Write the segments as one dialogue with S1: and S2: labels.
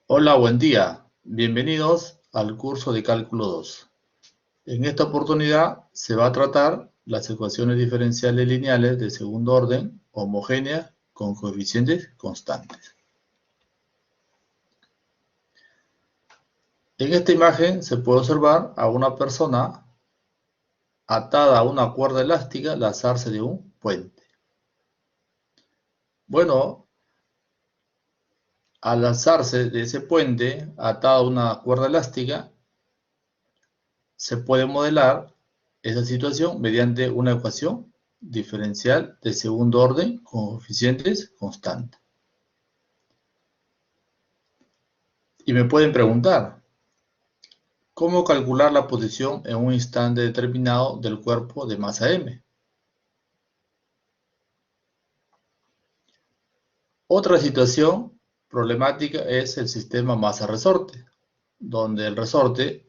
S1: Hola, buen día. Bienvenidos al curso de Cálculo 2. En esta oportunidad se va a tratar las ecuaciones diferenciales lineales de segundo orden homogéneas con coeficientes constantes. En esta imagen se puede observar a una persona atada a una cuerda elástica al alzarse de un puente. Bueno, al alzarse de ese puente atado a una cuerda elástica, se puede modelar esa situación mediante una ecuación diferencial de segundo orden con coeficientes constantes. Y me pueden preguntar, ¿cómo calcular la posición en un instante determinado del cuerpo de masa m? Otra situación problemática es el sistema masa-resorte, donde al resorte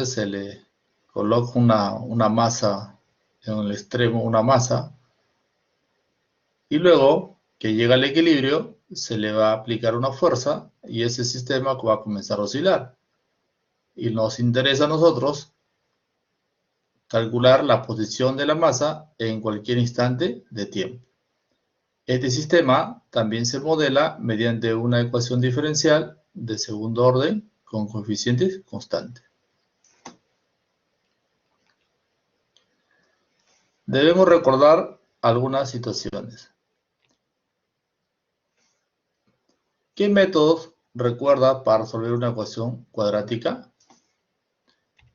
S1: se le coloca una masa en el extremo, una masa, y luego que llega al equilibrio se le va a aplicar una fuerza y ese sistema va a comenzar a oscilar. Y nos interesa a nosotros calcular la posición de la masa en cualquier instante de tiempo. Este sistema también se modela mediante una ecuación diferencial de segundo orden con coeficientes constantes. Debemos recordar algunas situaciones. ¿Qué métodos recuerda para resolver una ecuación cuadrática?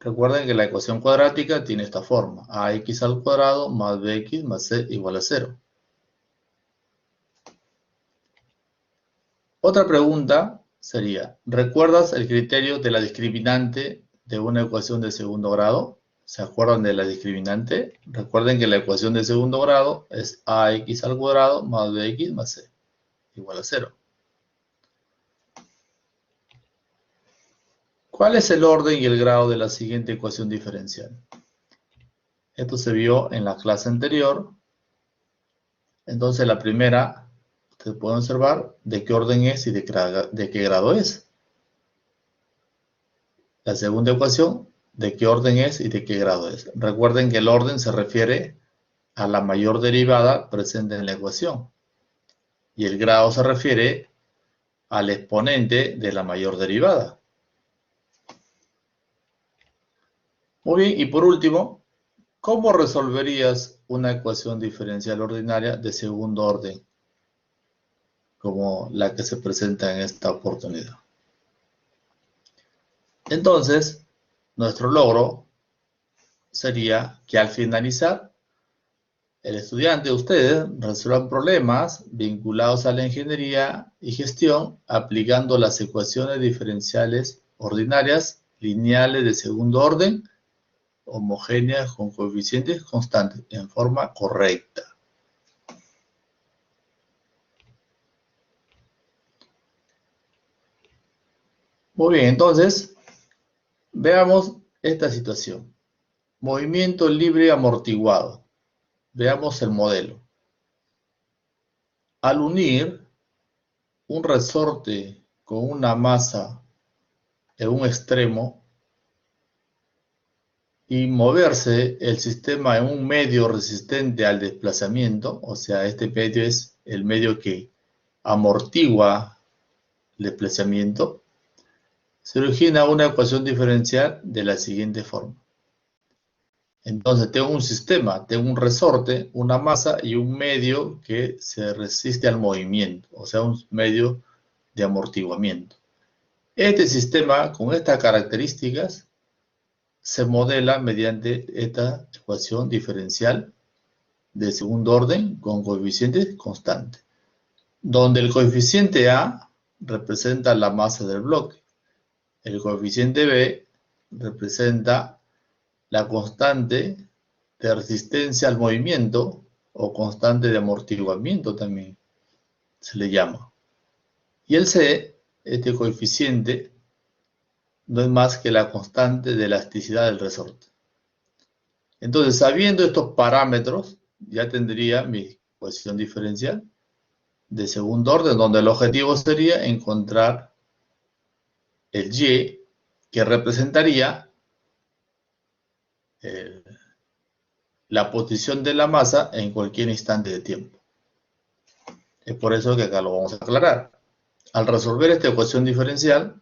S1: Recuerden que la ecuación cuadrática tiene esta forma: ax al cuadrado más bx más c igual a 0. Otra pregunta sería, ¿recuerdas el criterio de la discriminante de una ecuación de segundo grado? ¿Se acuerdan de la discriminante? Recuerden que la ecuación de segundo grado es ax al cuadrado más bx más c igual a 0. ¿Cuál es el orden y el grado de la siguiente ecuación diferencial? Esto se vio en la clase anterior. Entonces la primera, ustedes pueden observar de qué orden es y de qué grado es. La segunda ecuación, de qué orden es y de qué grado es. Recuerden que el orden se refiere a la mayor derivada presente en la ecuación. Y el grado se refiere al exponente de la mayor derivada. Muy bien, y por último, ¿cómo resolverías una ecuación diferencial ordinaria de segundo orden, como la que se presenta en esta oportunidad? Entonces, nuestro logro sería que al finalizar, el estudiante, ustedes, resuelvan problemas vinculados a la ingeniería y gestión aplicando las ecuaciones diferenciales ordinarias lineales de segundo orden homogéneas con coeficientes constantes en forma correcta. Muy bien, entonces, veamos esta situación. Movimiento libre amortiguado. Veamos el modelo. Al unir un resorte con una masa en un extremo y moverse el sistema en un medio resistente al desplazamiento, o sea, este medio es el medio que amortigua el desplazamiento, se origina una ecuación diferencial de la siguiente forma. Entonces tengo un sistema, tengo un resorte, una masa y un medio que se resiste al movimiento, o sea, un medio de amortiguamiento. Este sistema, con estas características, se modela mediante esta ecuación diferencial de segundo orden con coeficientes constantes, donde el coeficiente A representa la masa del bloque, el coeficiente B representa la constante de resistencia al movimiento o constante de amortiguamiento también se le llama. Y el C, este coeficiente, no es más que la constante de elasticidad del resorte. Entonces, sabiendo estos parámetros, ya tendría mi ecuación diferencial de segundo orden, donde el objetivo sería encontrar el y que representaría la posición de la masa en cualquier instante de tiempo. Es por eso que acá lo vamos a aclarar. Al resolver esta ecuación diferencial,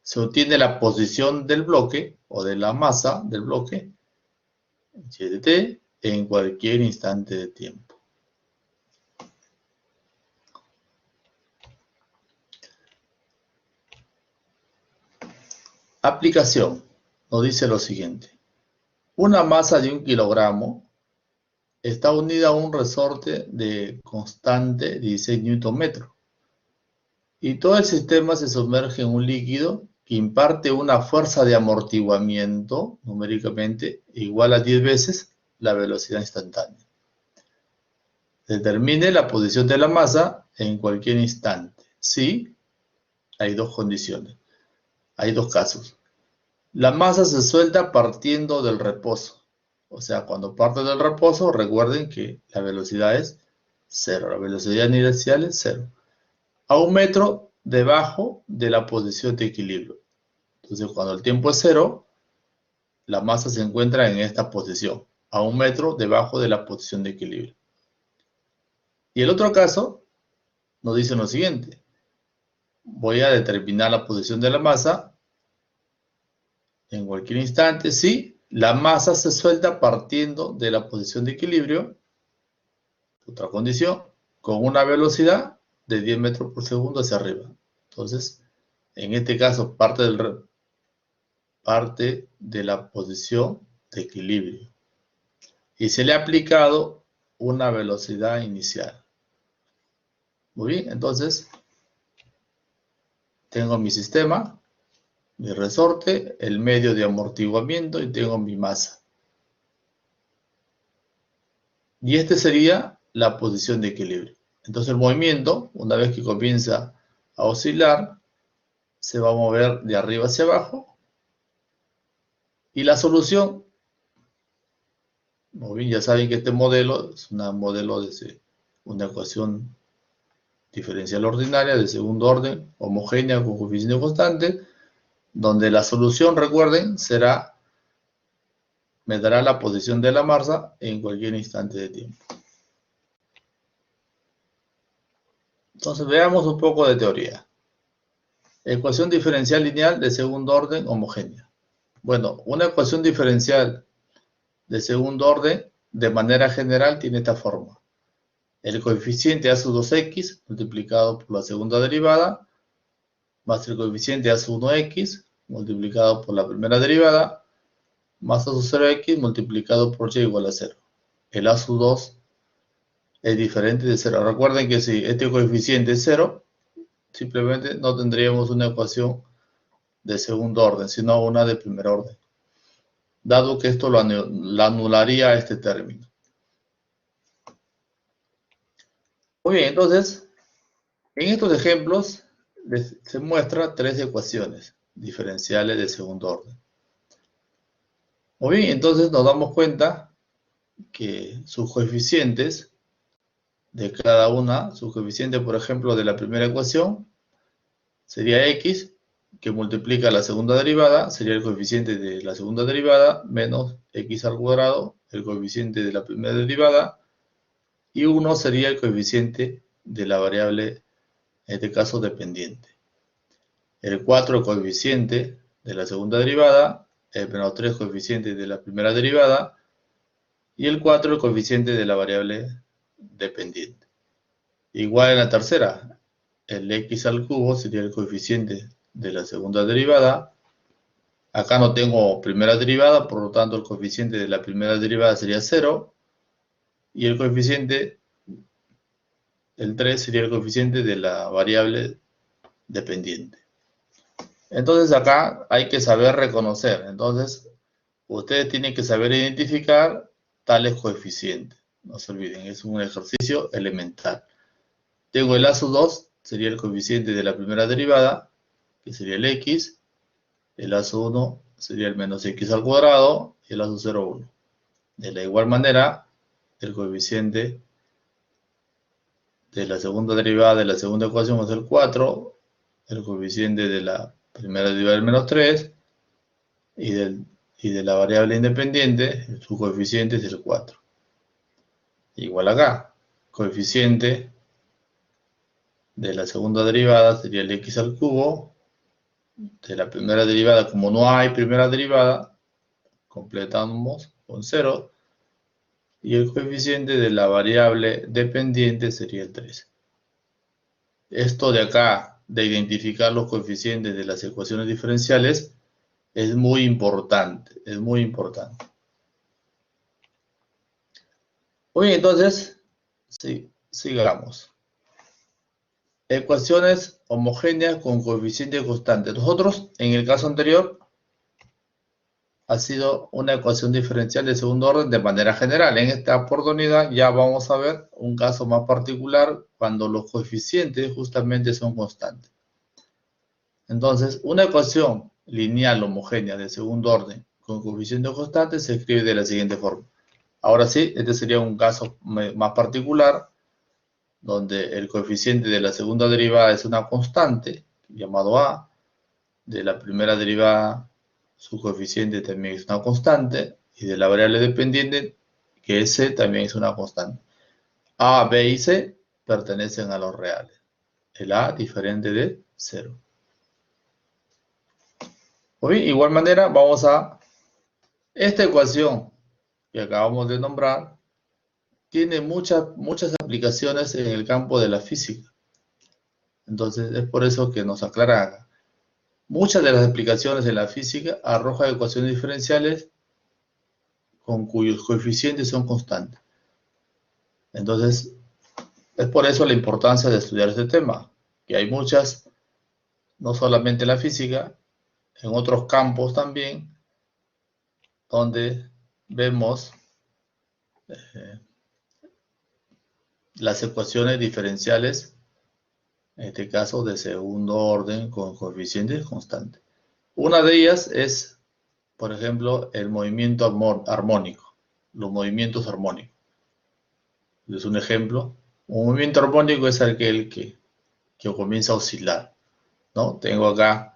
S1: se obtiene la posición del bloque o de la masa del bloque y de t en cualquier instante de tiempo. Aplicación. Nos dice lo siguiente. Una masa de 1 kilogramo está unida a un resorte de constante 16 Nm. Y todo el sistema se sumerge en un líquido que imparte una fuerza de amortiguamiento, numéricamente, igual a 10 veces la velocidad instantánea. Determine la posición de la masa en cualquier instante. Sí, hay dos condiciones. Hay dos casos. La masa se suelta partiendo del reposo. O sea, cuando parte del reposo, recuerden que la velocidad es 0. La velocidad inercial es 0. A 1 metro debajo de la posición de equilibrio. Entonces, cuando el tiempo es 0, la masa se encuentra en esta posición, a 1 metro debajo de la posición de equilibrio. Y el otro caso nos dice lo siguiente. Voy a determinar la posición de la masa en cualquier instante si la masa se suelta partiendo de la posición de equilibrio, otra condición, con una velocidad de 10 metros por segundo hacia arriba. Entonces, en este caso, parte de la posición de equilibrio. Y se le ha aplicado una velocidad inicial. Muy bien, entonces, tengo mi sistema, mi resorte, el medio de amortiguamiento y tengo mi masa. Y este sería la posición de equilibrio. Entonces el movimiento, una vez que comienza a oscilar, se va a mover de arriba hacia abajo. Y la solución, muy bien, ya saben que este modelo es un modelo de una ecuación diferencial ordinaria de segundo orden, homogénea con coeficiente constante, donde la solución, recuerden, me dará la posición de la masa en cualquier instante de tiempo. Entonces veamos un poco de teoría. Ecuación diferencial lineal de segundo orden homogénea. Bueno, una ecuación diferencial de segundo orden, de manera general, tiene esta forma. El coeficiente a sub 2x multiplicado por la segunda derivada, más el coeficiente a sub 1x multiplicado por la primera derivada, más a sub 0x multiplicado por y igual a 0. El a sub 2 es diferente de 0. Recuerden que si este coeficiente es 0, simplemente no tendríamos una ecuación de segundo orden, sino una de primer orden, dado que esto la anularía a este término. Muy bien, entonces, en estos ejemplos se muestran 3 ecuaciones diferenciales de segundo orden. Muy bien, entonces nos damos cuenta que sus coeficientes de cada una, su coeficiente, por ejemplo, de la primera ecuación, sería x, que multiplica la segunda derivada, sería el coeficiente de la segunda derivada, menos x al cuadrado, el coeficiente de la primera derivada, y 1 sería el coeficiente de la variable, en este caso, dependiente. El 4 coeficiente de la segunda derivada, el menos 3 coeficiente de la primera derivada, y el 4 el coeficiente de la variable dependiente. Igual en la tercera, el x al cubo sería el coeficiente de la segunda derivada. Acá no tengo primera derivada, por lo tanto el coeficiente de la primera derivada sería 0. Y el coeficiente, el 3, sería el coeficiente de la variable dependiente. Entonces acá hay que saber reconocer. Entonces, ustedes tienen que saber identificar tales coeficientes. No se olviden, es un ejercicio elemental. Tengo el a sub 2, sería el coeficiente de la primera derivada, que sería el x. El a sub 1 sería el menos x al cuadrado, y el a sub 0, 1. De la igual manera, el coeficiente de la segunda derivada de la segunda ecuación es el 4, el coeficiente de la primera derivada es el menos 3, y de la variable independiente, su coeficiente es el 4. Igual acá, coeficiente de la segunda derivada sería el x al cubo, de la primera derivada, como no hay primera derivada, completamos con 0, y el coeficiente de la variable dependiente sería el 3. Esto de acá, de identificar los coeficientes de las ecuaciones diferenciales, es muy importante, es muy importante. Muy bien, entonces, sí, sigamos. Ecuaciones homogéneas con coeficiente constante. Nosotros, en el caso anterior, ha sido una ecuación diferencial de segundo orden de manera general. En esta oportunidad ya vamos a ver un caso más particular cuando los coeficientes justamente son constantes. Entonces, una ecuación lineal homogénea de segundo orden con coeficiente constante se escribe de la siguiente forma. Ahora sí, este sería un caso más particular, donde el coeficiente de la segunda derivada es una constante, llamado a, de la primera derivada, su coeficiente también es una constante, y de la variable dependiente, que es c, también es una constante. A, B y C pertenecen a los reales. El A diferente de 0. De igual manera, vamos a esta ecuación que acabamos de nombrar, tiene muchas aplicaciones en el campo de la física. Entonces, es por eso que nos aclara acá. Muchas de las aplicaciones en la física arrojan ecuaciones diferenciales con cuyos coeficientes son constantes. Entonces, es por eso la importancia de estudiar este tema, que hay muchas, no solamente en la física, en otros campos también, donde vemos las ecuaciones diferenciales, en este caso de segundo orden con coeficientes constantes. Una de ellas es, por ejemplo, el movimiento armónico, los movimientos armónicos. Es un ejemplo. Un movimiento armónico es aquel que comienza a oscilar, ¿no? Tengo acá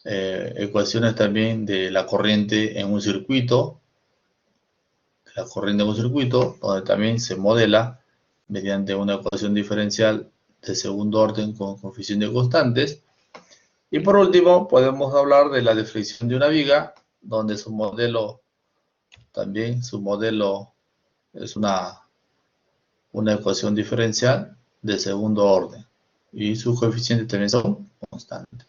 S1: ecuaciones también de la corriente en un circuito, donde también se modela mediante una ecuación diferencial de segundo orden con coeficientes constantes. Y por último, podemos hablar de la deflexión de una viga, donde su modelo es una ecuación diferencial de segundo orden. Y sus coeficientes también son constantes.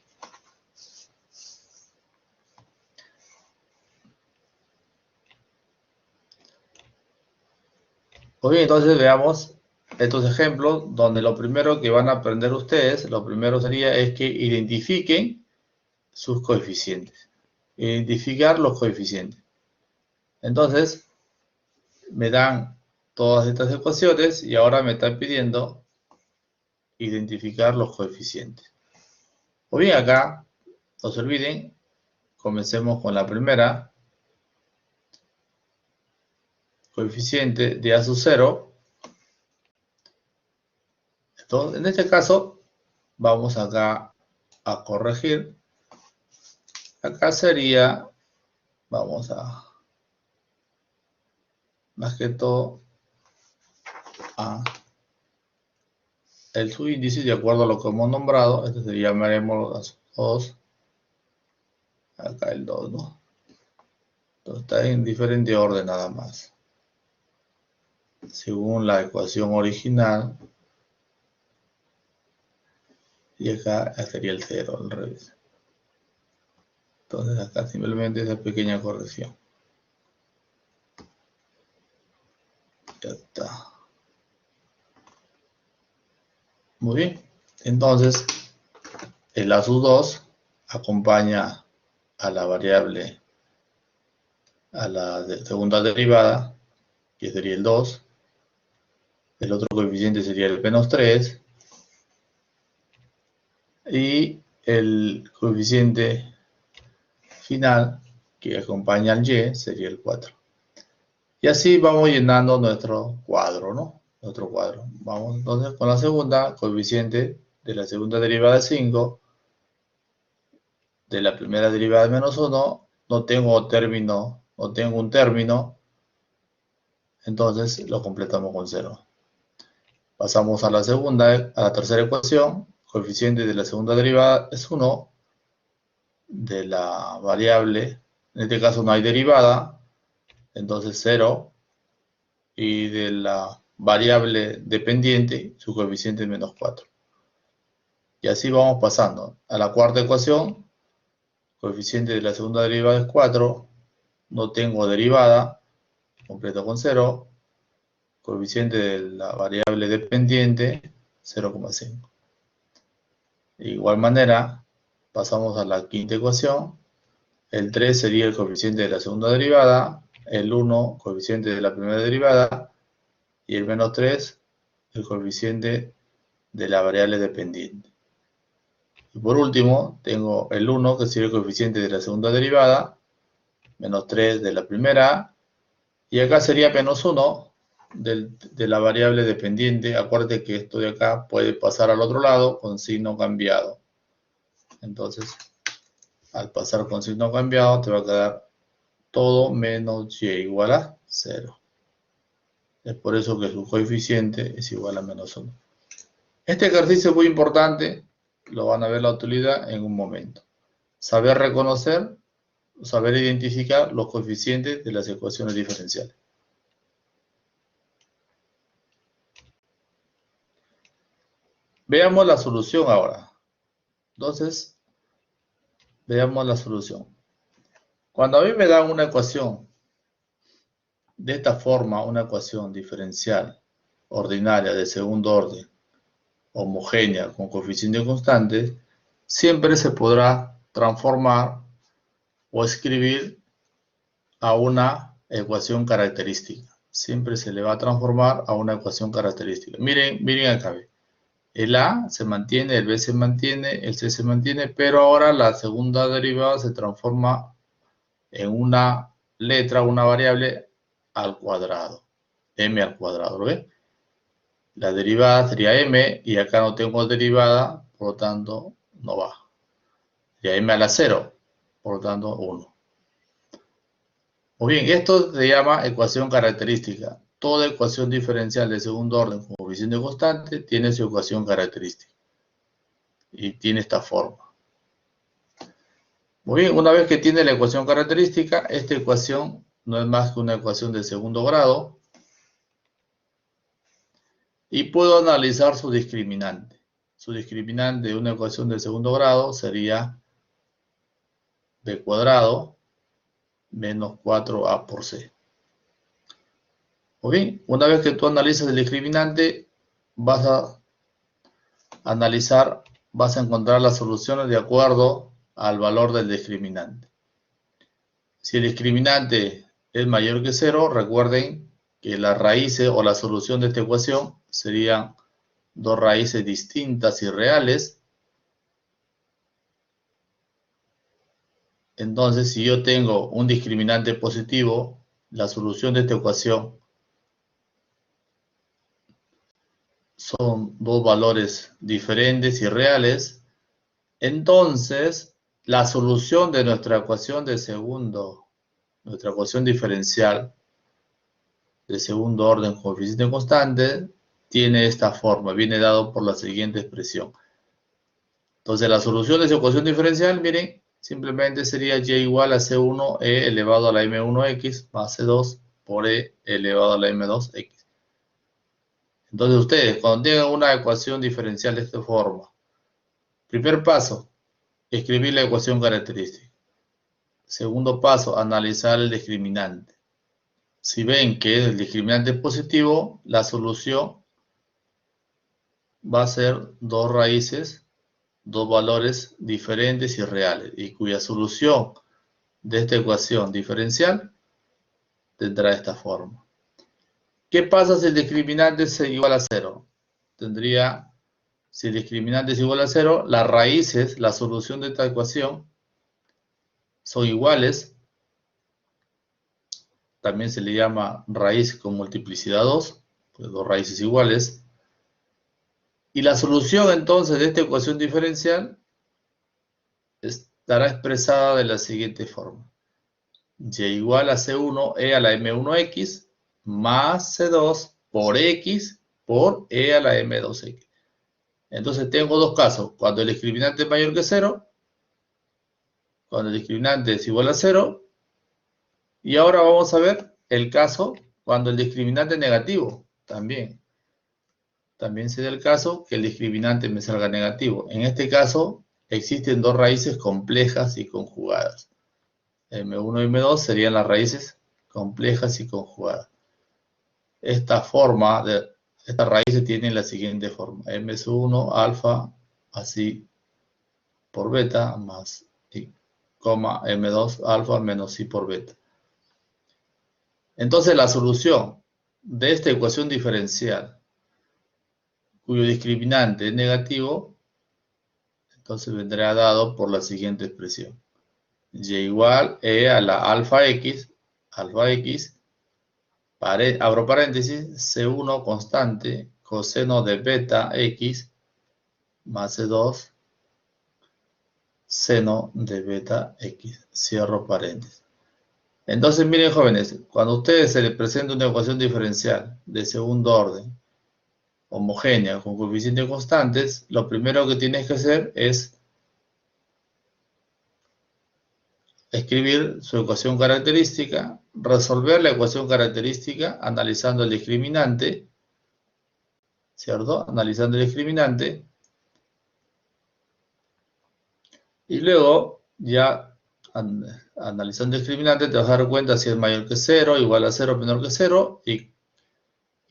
S1: Muy bien, entonces veamos estos ejemplos, donde lo primero que van a aprender ustedes, lo primero sería es que identifiquen sus coeficientes. Identificar los coeficientes. Entonces, me dan todas estas ecuaciones y ahora me están pidiendo identificar los coeficientes. Muy bien, acá, no se olviden, comencemos con la primera. Coeficiente de A sub 0. Entonces, en este caso, vamos acá a corregir. Acá sería, vamos a, más que todo, a el subíndice de acuerdo a lo que hemos nombrado. Este se llamaremos 2. Acá el 2, ¿no? Entonces está en diferente orden nada más. Según la ecuación original. Y acá sería el 0 al revés. Entonces acá simplemente esa pequeña corrección. Ya está. Muy bien. Entonces, el A sub 2 acompaña a la variable, a la segunda derivada, que sería el 2. El otro coeficiente sería el menos 3. Y el coeficiente final, que acompaña al y, sería el 4. Y así vamos llenando nuestro cuadro, ¿no? otro cuadro. Vamos entonces con la segunda, coeficiente de la segunda derivada de 5, de la primera derivada de menos 1, no tengo un término, entonces lo completamos con 0. Pasamos a la segunda, a la tercera ecuación, coeficiente de la segunda derivada es 1, de la variable, en este caso no hay derivada, entonces 0, y de la variable dependiente, su coeficiente es menos 4. Y así vamos pasando. A la cuarta ecuación, coeficiente de la segunda derivada es 4, no tengo derivada, completo con 0, coeficiente de la variable dependiente, 0,5. De igual manera, pasamos a la quinta ecuación, el 3 sería el coeficiente de la segunda derivada, el 1, coeficiente de la primera derivada, y el menos 3, el coeficiente de la variable dependiente. Y por último, tengo el 1, que sería el coeficiente de la segunda derivada, menos 3 de la primera, y acá sería menos 1 de la variable dependiente. Acuérdate que esto de acá puede pasar al otro lado con signo cambiado. Entonces, al pasar con signo cambiado, te va a quedar todo menos y igual a 0. Es por eso que su coeficiente es igual a menos 1. Este ejercicio es muy importante, lo van a ver la utilidad en un momento. Saber reconocer, saber identificar los coeficientes de las ecuaciones diferenciales. Veamos la solución ahora. Entonces, veamos la solución. Cuando a mí me dan una ecuación de esta forma, una ecuación diferencial ordinaria de segundo orden, homogénea con coeficientes constantes, siempre se podrá transformar o escribir a una ecuación característica. Siempre se le va a transformar a una ecuación característica. Miren acá. El A se mantiene, el B se mantiene, el C se mantiene, pero ahora la segunda derivada se transforma en una letra, una variable al cuadrado, m al cuadrado, ¿lo ves? La derivada sería m y acá no tengo derivada, por lo tanto no va. Sería m a la 0, por lo tanto 1. Muy bien, esto se llama ecuación característica. Toda ecuación diferencial de segundo orden con coeficiente constante tiene su ecuación característica. Y tiene esta forma. Muy bien, una vez que tiene la ecuación característica, esta ecuación no es más que una ecuación de segundo grado. Y puedo analizar su discriminante. Su discriminante de una ecuación de segundo grado sería b cuadrado menos 4a por c. Muy bien, una vez que tú analizas el discriminante, vas a analizar, vas a encontrar las soluciones de acuerdo al valor del discriminante. Si el discriminante es mayor que 0, recuerden que las raíces o la solución de esta ecuación serían dos raíces distintas y reales. Entonces, si yo tengo un discriminante positivo, la solución de esta ecuación son dos valores diferentes y reales. Entonces, la solución de nuestra ecuación nuestra ecuación diferencial de segundo orden con coeficiente constante, tiene esta forma, viene dado por la siguiente expresión. Entonces, la solución de esa ecuación diferencial, miren, simplemente sería y igual a C1e elevado a la m1x más C2 por e elevado a la m2x. Entonces, ustedes, cuando tengan una ecuación diferencial de esta forma, primer paso, escribir la ecuación característica. Segundo paso, analizar el discriminante. Si ven que el discriminante es positivo, la solución va a ser dos raíces, dos valores diferentes y reales, y cuya solución de esta ecuación diferencial tendrá esta forma. ¿Qué pasa si el discriminante es igual a 0? Tendría, si el discriminante es igual a 0, las raíces, la solución de esta ecuación, son iguales. También se le llama raíz con multiplicidad 2, dos raíces iguales. Y la solución entonces de esta ecuación diferencial estará expresada de la siguiente forma. Y igual a C1 e a la M1x más C2 por x por e a la M2x. Entonces tengo dos casos, cuando el discriminante es mayor que 0, cuando el discriminante es igual a 0, y ahora vamos a ver el caso cuando el discriminante es negativo, también. También sería el caso que el discriminante me salga negativo. En este caso existen dos raíces complejas y conjugadas. M1 y M2 serían las raíces complejas y conjugadas. Esta raíces tienen la siguiente forma. M1 alfa así por beta más i, coma M2 alfa menos i por beta. Entonces la solución de esta ecuación diferencial cuyo discriminante es negativo, entonces vendrá dado por la siguiente expresión. Y igual e a la alfa x, abro paréntesis, C1 constante, coseno de beta x, más C2, seno de beta x, cierro paréntesis. Entonces, miren jóvenes, cuando a ustedes se les presenta una ecuación diferencial de segundo orden, homogénea, con coeficientes constantes, lo primero que tienes que hacer es escribir su ecuación característica, resolver la ecuación característica analizando el discriminante, ¿cierto? Analizando el discriminante. Y luego, ya analizando el discriminante, te vas a dar cuenta si es mayor que 0, igual a 0, menor que 0,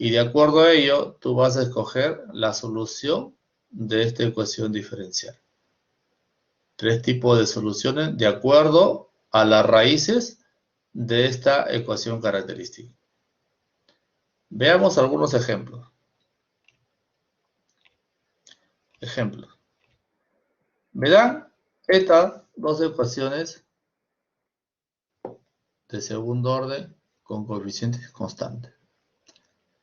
S1: y de acuerdo a ello, tú vas a escoger la solución de esta ecuación diferencial. Tres tipos de soluciones de acuerdo a las raíces de esta ecuación característica. Veamos algunos ejemplos. Me dan estas dos ecuaciones de segundo orden con coeficientes constantes.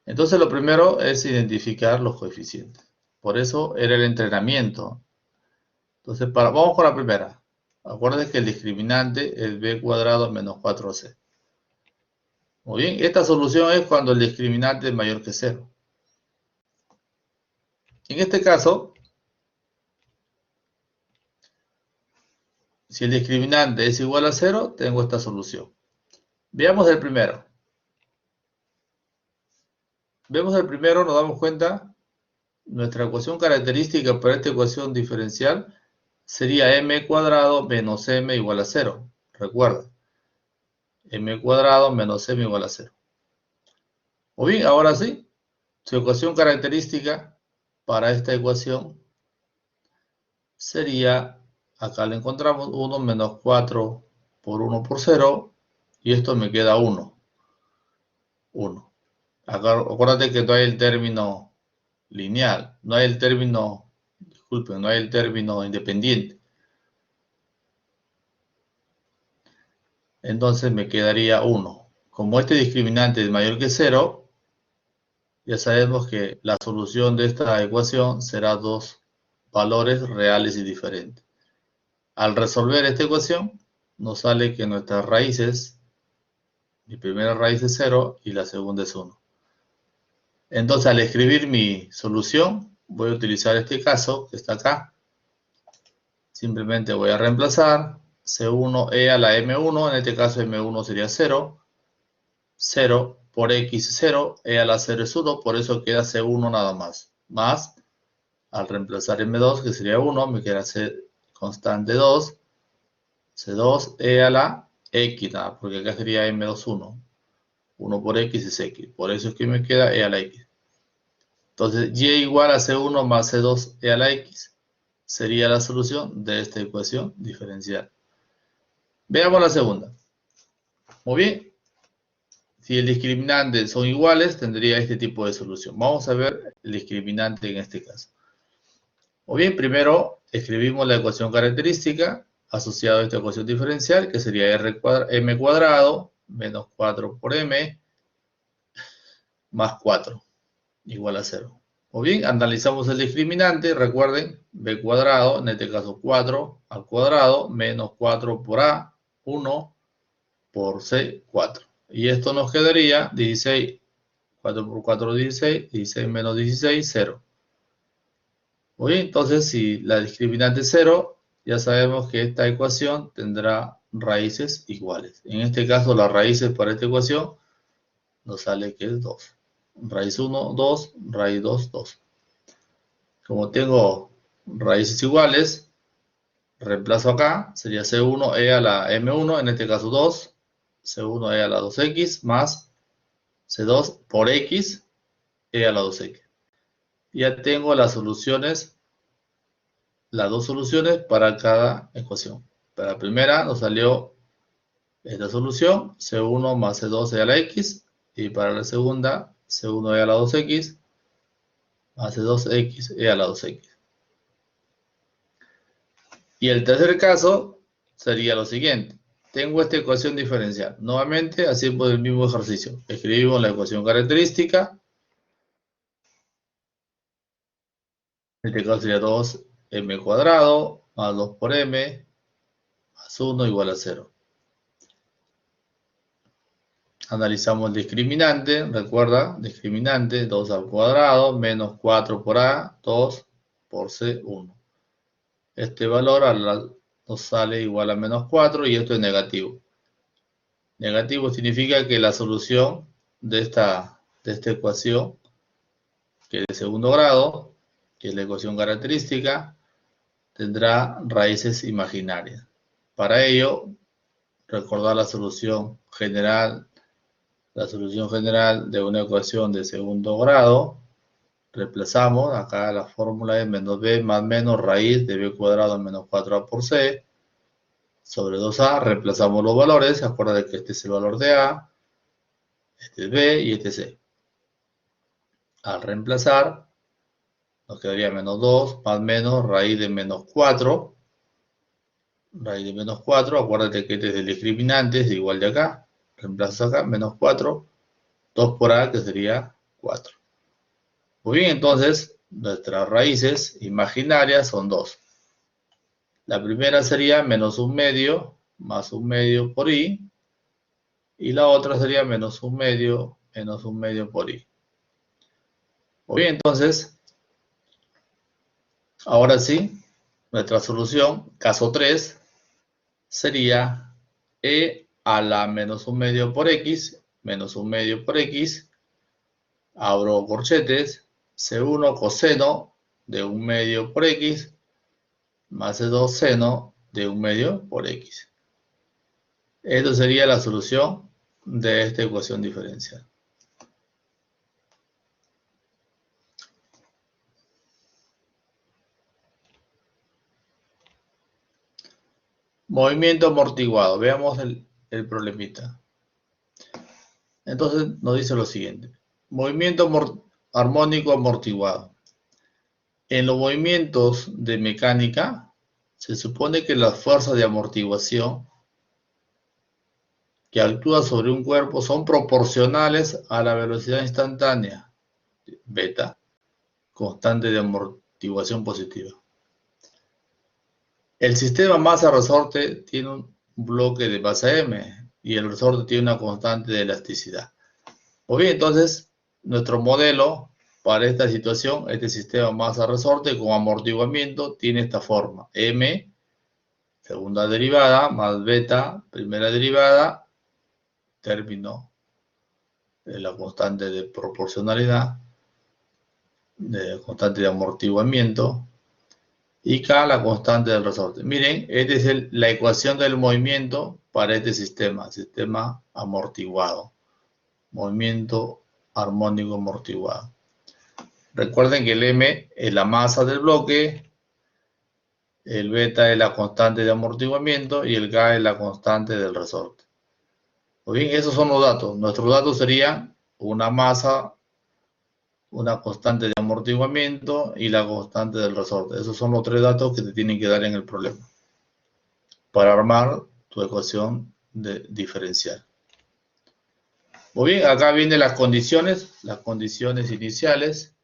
S1: Entonces lo primero es identificar los coeficientes. Por eso era el entrenamiento. Entonces vamos con la primera. Acuérdense que el discriminante es b cuadrado menos 4c. Muy bien, esta solución es cuando el discriminante es mayor que 0. En este caso, si el discriminante es igual a 0, tengo esta solución. Veamos el primero. Vemos el primero, nos damos cuenta, nuestra ecuación característica para esta ecuación diferencial sería m cuadrado menos m igual a 0. Recuerda, m cuadrado menos m igual a 0. Muy bien, ahora sí, su ecuación característica para esta ecuación sería, acá le encontramos 1 menos 4 por 1 por 0, y esto me queda 1. 1. Acá, acuérdate que no hay el término lineal, no hay el término, disculpen, no hay el término independiente. Entonces me quedaría 1. Como este discriminante es mayor que 0, ya sabemos que la solución de esta ecuación será dos valores reales y diferentes. Al resolver esta ecuación, nos sale que nuestras raíces, mi primera raíz es 0 y la segunda es 1. Entonces, al escribir mi solución, voy a utilizar este caso que está acá. Simplemente voy a reemplazar C1e a la M1, en este caso M1 sería 0. 0 por x 0, e a la 0 es 1, por eso queda C1 nada más. Más, al reemplazar M2, que sería 1, me queda C constante 2. C2 e a la x, nada, porque acá sería M2 1. 1 por x es x, por eso es que me queda e a la x. Entonces, y igual a C1 más C2 e a la x sería la solución de esta ecuación diferencial. Veamos la segunda. Muy bien. Si el discriminante son iguales, tendría este tipo de solución. Vamos a ver el discriminante en este caso. Muy bien, primero escribimos la ecuación característica asociada a esta ecuación diferencial, que sería m cuadrado menos 4 por m más 4. igual a 0. O bien, analizamos el discriminante, recuerden, b cuadrado, en este caso 4 al cuadrado, menos 4 por a, 1 por c, 4. Y esto nos quedaría 16, 4 por 4, 16, 16 menos 16, 0. Muy bien, entonces si la discriminante es 0, ya sabemos que esta ecuación tendrá raíces iguales. En este caso, las raíces para esta ecuación nos sale que es 2. Raíz 1, 2, raíz 2, 2. Como tengo raíces iguales, reemplazo acá, sería C1e a la M1, en este caso 2, C1e a la 2x, más C2 por x, e a la 2x. Ya tengo las soluciones, las dos soluciones para cada ecuación. Para la primera nos salió esta solución, C1 más C2 e a la x, y para la segunda, C1e a la 2x, más C2x e a la 2x. Y el tercer caso sería lo siguiente. Tengo esta ecuación diferencial. Nuevamente hacemos el mismo ejercicio. Escribimos la ecuación característica. En este caso sería 2m cuadrado más 2 por m más 1 igual a 0. Analizamos el discriminante. Recuerda, discriminante 2 al cuadrado menos 4 por a, 2 por c, 1. Este valor nos sale igual a menos 4 y esto es negativo. Negativo significa que la solución de esta ecuación, que es de segundo grado, que es la ecuación característica, tendrá raíces imaginarias. Para ello, recordar la solución general de una ecuación de segundo grado. Reemplazamos, acá la fórmula es menos b más menos raíz de b cuadrado menos 4a por c, sobre 2a, reemplazamos los valores, acuérdate que este es el valor de a, este es b y este es c. Al reemplazar, nos quedaría menos 2 más menos raíz de menos 4. Raíz de menos 4, acuérdate que este es el discriminante, es igual de acá. Reemplazas acá, menos 4, 2 por a, que sería 4. Muy bien, entonces, nuestras raíces imaginarias son 2. La primera sería menos 1 medio, más 1 medio por i. Y la otra sería menos 1 medio, menos 1 medio por i. Muy bien, entonces, ahora sí, nuestra solución, caso 3, sería e a la menos 1 medio por x, menos 1 medio por x, abro corchetes, C1 coseno de 1 medio por x, más C2 seno de 1 medio por x. Esto sería la solución de esta ecuación diferencial. Movimiento amortiguado. Veamos el problemita. Entonces nos dice lo siguiente. Movimiento armónico amortiguado. En los movimientos de mecánica, se supone que las fuerzas de amortiguación que actúan sobre un cuerpo son proporcionales a la velocidad instantánea, beta, constante de amortiguación positiva. El sistema masa-resorte tiene un bloque de masa m y el resorte tiene una constante de elasticidad. Muy bien, entonces, nuestro modelo para esta situación, este sistema masa-resorte con amortiguamiento, tiene esta forma. M, segunda derivada, más beta, primera derivada, término de la constante de proporcionalidad, de constante de amortiguamiento, y K, la constante del resorte. Miren, esta es la ecuación del movimiento para este sistema amortiguado. Movimiento armónico amortiguado. Recuerden que el M es la masa del bloque, el beta es la constante de amortiguamiento y el K es la constante del resorte. Muy bien, esos son los datos. Nuestros datos serían una masa, una constante de amortiguamiento y la constante del resorte. Esos son los tres datos que te tienen que dar en el problema para armar tu ecuación diferencial. Muy bien, acá vienen las condiciones iniciales.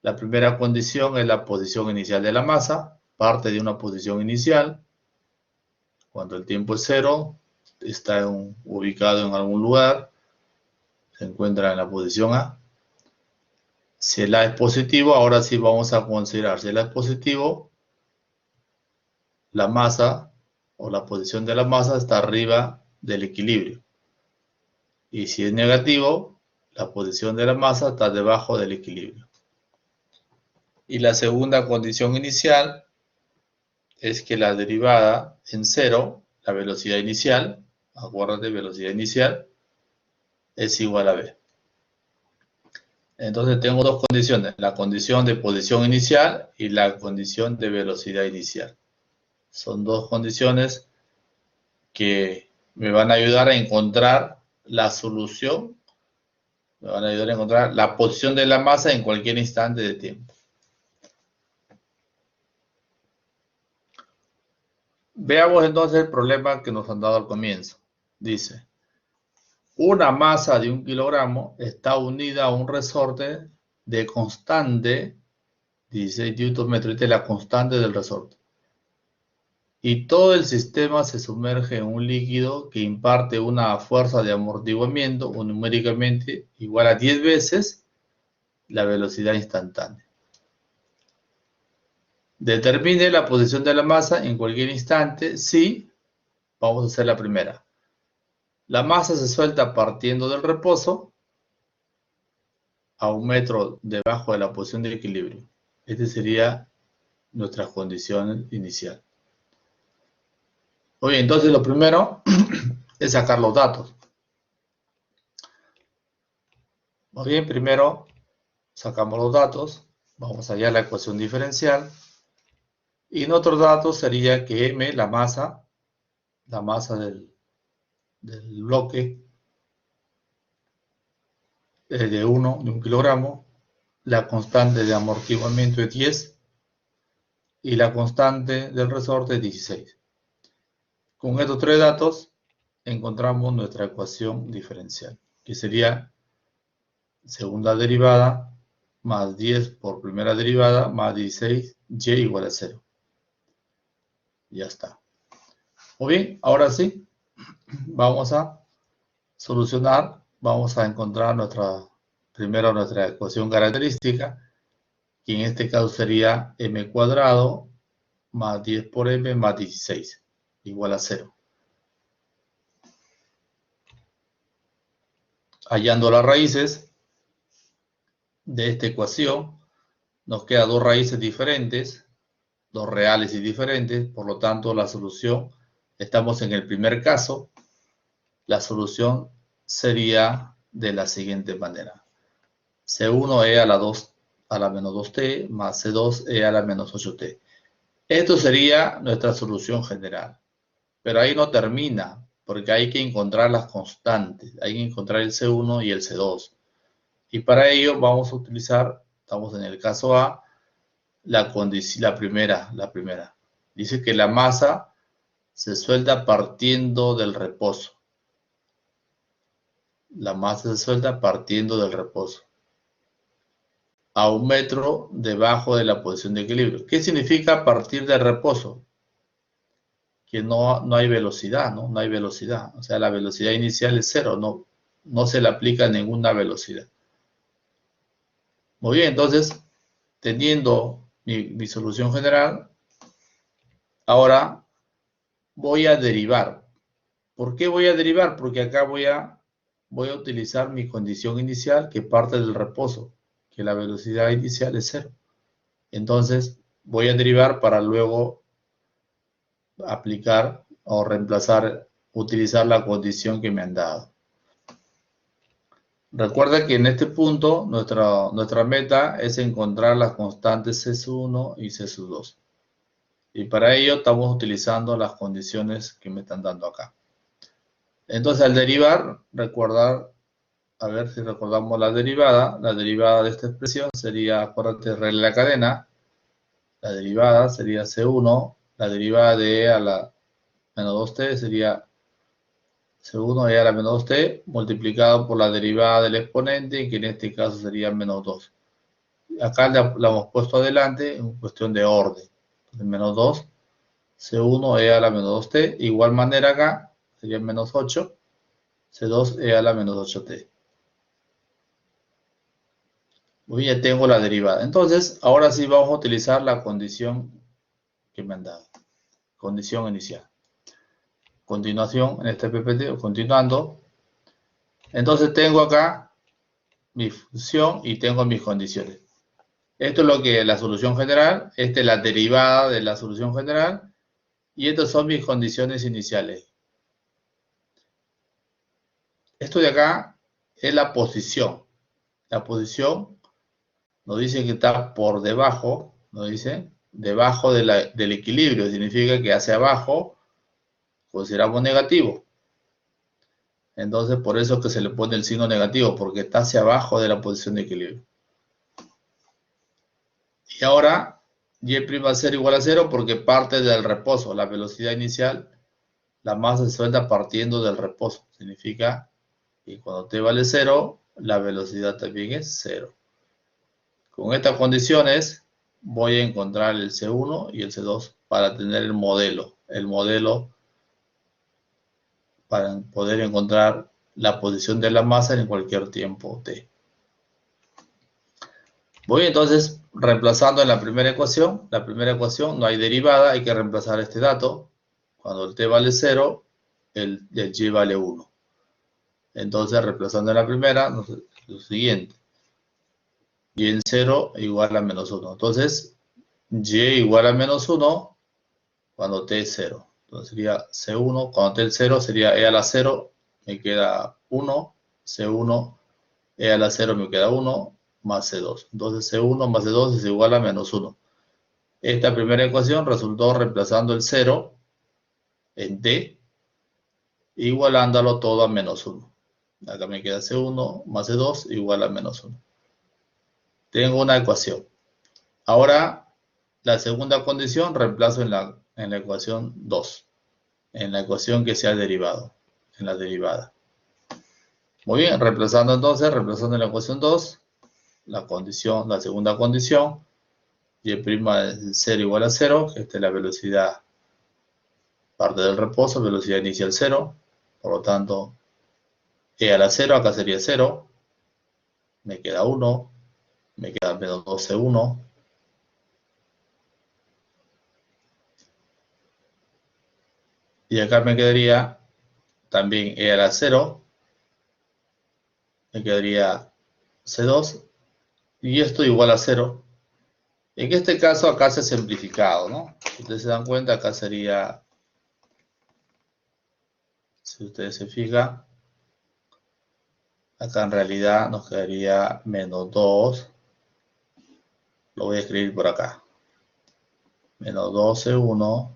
S1: La primera condición es la posición inicial de la masa, parte de una posición inicial. Cuando el tiempo es 0, está ubicado en algún lugar, se encuentra en la posición A. Si el A es positivo, ahora sí vamos a considerar, si el A es positivo, la masa o la posición de la masa está arriba del equilibrio. Y si es negativo, la posición de la masa está debajo del equilibrio. Y la segunda condición inicial es que la derivada en 0, la velocidad inicial, acuérdate, velocidad inicial, es igual a b. Entonces tengo dos condiciones, la condición de posición inicial y la condición de velocidad inicial. Son dos condiciones que me van a ayudar a encontrar la solución, me van a ayudar a encontrar la posición de la masa en cualquier instante de tiempo. Veamos entonces el problema que nos han dado al comienzo. Dice, una masa de 1 kilogramo está unida a un resorte de constante 16 Nm, esta es la constante del resorte. Y todo el sistema se sumerge en un líquido que imparte una fuerza de amortiguamiento o numéricamente igual a 10 veces la velocidad instantánea. Determine la posición de la masa en cualquier instante si, vamos a hacer la primera, la masa se suelta partiendo del reposo a 1 metro debajo de la posición de equilibrio. Esta sería nuestra condición inicial. Oye, entonces lo primero es sacar los datos. Muy bien, primero sacamos los datos, vamos allá a la ecuación diferencial. Y nuestros datos sería que m, la masa del bloque es de 1 kilogramo, la constante de amortiguamiento es 10 y la constante del resorte es 16. Con estos tres datos encontramos nuestra ecuación diferencial, que sería segunda derivada más 10 por primera derivada más 16, y igual a 0. Ya está. Muy bien, ahora sí, vamos a solucionar, vamos a encontrar primero nuestra ecuación característica, que en este caso sería m cuadrado más 10 por m más 16, igual a 0. Hallando las raíces de esta ecuación, nos quedan dos raíces diferentes, dos reales y diferentes, por lo tanto la solución, estamos en el primer caso, la solución sería de la siguiente manera. C1e a la 2 a la menos 2t más C2e a la menos 8t. Esto sería nuestra solución general. Pero ahí no termina, porque hay que encontrar las constantes. Hay que encontrar el C1 y el C2. Y para ello vamos a utilizar, estamos en el caso A, la primera. Dice que la masa se suelta partiendo del reposo. La masa se suelta partiendo del reposo a 1 metro debajo de la posición de equilibrio. ¿Qué significa partir del reposo? Que no hay velocidad, ¿no? No hay velocidad. O sea, la velocidad inicial es 0, no se le aplica ninguna velocidad. Muy bien, entonces, teniendo mi solución general, ahora voy a derivar. ¿Por qué voy a derivar? Porque acá voy a utilizar mi condición inicial que parte del reposo, que la velocidad inicial es 0. Entonces, voy a derivar para luego aplicar o reemplazar, utilizar la condición que me han dado. Recuerda que en este punto nuestra meta es encontrar las constantes C1 y C2. Y para ello estamos utilizando las condiciones que me están dando acá. Entonces al derivar, recordar, a ver si recordamos la derivada de esta expresión sería, acuérdate, regla de la cadena, la derivada sería C1, la derivada de E a la menos 2t sería C1 e a la menos 2t multiplicado por la derivada del exponente, que en este caso sería menos 2. Acá la hemos puesto adelante en cuestión de orden. Entonces, menos 2, C1 e a la menos 2t. Igual manera acá sería menos 8, C2 e a la menos 8t. Muy bien, ya tengo la derivada. Entonces, ahora sí vamos a utilizar la condición que me han dado. Condición inicial. Continuación, en este PPT, continuando. Entonces tengo acá mi función y tengo mis condiciones. Esto es lo que es la solución general, esta es la derivada de la solución general, y estas son mis condiciones iniciales. Esto de acá es la posición. La posición nos dice que está por debajo, nos dice, debajo del equilibrio, significa que hacia abajo consideramos negativo. Entonces, por eso es que se le pone el signo negativo, porque está hacia abajo de la posición de equilibrio. Y ahora, y' va a ser igual a 0 porque parte del reposo. La velocidad inicial, la masa se suelta partiendo del reposo. Significa que cuando t vale 0, la velocidad también es 0. Con estas condiciones, voy a encontrar el C1 y el C2 para tener el modelo. El modelo para poder encontrar la posición de la masa en cualquier tiempo t. Voy entonces reemplazando en la primera ecuación. La primera ecuación no hay derivada, hay que reemplazar este dato. Cuando el t vale 0, el y vale 1. Entonces, reemplazando en la primera, lo siguiente. Y en 0 igual a menos 1. Entonces, y igual a menos 1 cuando t es 0. Entonces sería C1, cuando t es 0 sería e a la 0, me queda 1, C1, e a la 0 me queda 1, más C2. Entonces C1 más C2 es igual a menos 1. Esta primera ecuación resultó reemplazando el 0 en t, igualándolo todo a menos 1. Acá me queda C1 más C2 igual a menos 1. Tengo una ecuación. Ahora, la segunda condición reemplazo en la ecuación 2. En la ecuación que se ha derivado. En la derivada. Muy bien, reemplazando en la ecuación 2, la segunda condición, y' es 0 igual a 0, que esta es la velocidad parte del reposo, velocidad inicial 0, por lo tanto, e a la 0, acá sería 0, me queda 1, me queda menos 2c1, y acá me quedaría también e a la 0, me quedaría c2, y esto igual a 0. En este caso acá se ha simplificado, ¿no? Si ustedes se dan cuenta, acá sería, si ustedes se fijan, acá en realidad nos quedaría menos 2, lo voy a escribir por acá, menos 12c1,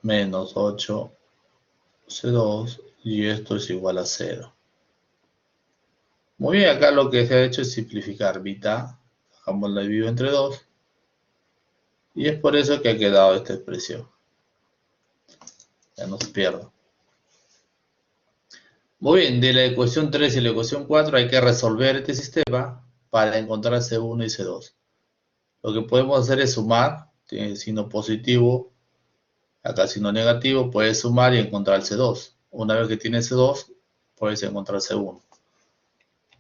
S1: menos 8c2, y esto es igual a 0. Muy bien, acá lo que se ha hecho es simplificar mitad, bajamos la dividido entre 2, y es por eso que ha quedado esta expresión. Ya no se pierde. Muy bien, de la ecuación 3 y la ecuación 4 hay que resolver este sistema para encontrar C1 y C2. Lo que podemos hacer es sumar, tiene signo positivo, acá signo negativo, puedes sumar y encontrar el C2. Una vez que tienes C2, puedes encontrar C1.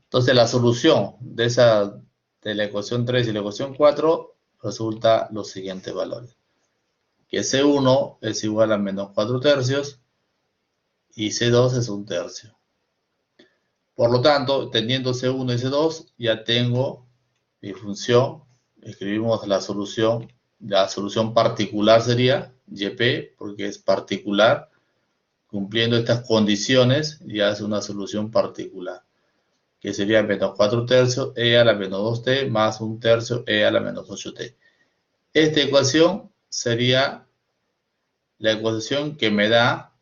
S1: Entonces la solución de la ecuación 3 y la ecuación 4 resulta los siguientes valores. Que C1 es igual a menos 4 tercios y C2 es 1 tercio. Por lo tanto, teniendo C1 y C2, ya tengo mi función. Escribimos la solución particular sería YP, porque es particular. Cumpliendo estas condiciones, ya es una solución particular, que sería menos 4 tercios e a la menos 2t más 1 tercio e a la menos 8t. Esta ecuación sería la ecuación que me da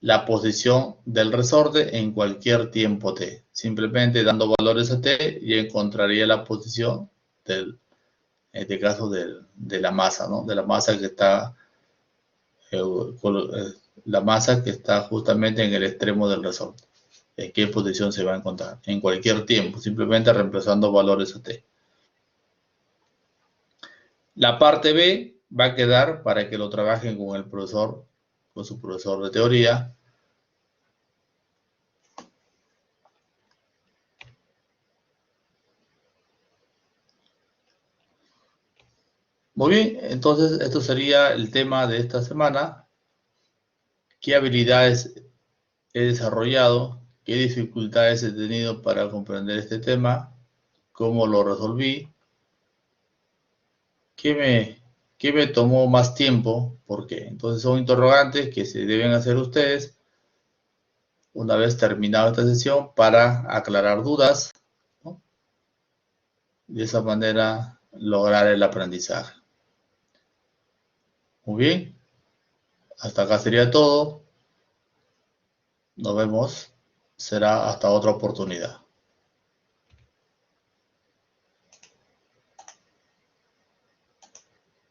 S1: la posición del resorte en cualquier tiempo t. Simplemente dando valores a t, y encontraría la posición en este caso de la masa, ¿no? De la masa que está la masa que está justamente en el extremo del resorte. ¿En qué posición se va a encontrar? En cualquier tiempo, simplemente reemplazando valores a t. La parte B va a quedar para que lo trabajen con el profesor, con su profesor de teoría. Muy bien, entonces esto sería el tema de esta semana. ¿Qué habilidades he desarrollado? ¿Qué dificultades he tenido para comprender este tema? ¿Cómo lo resolví? ¿Qué me tomó más tiempo? ¿Por qué? Entonces son interrogantes que se deben hacer ustedes una vez terminada esta sesión para aclarar dudas, ¿no? De esa manera lograr el aprendizaje. Muy bien, hasta acá sería todo. Nos vemos. Será hasta otra oportunidad.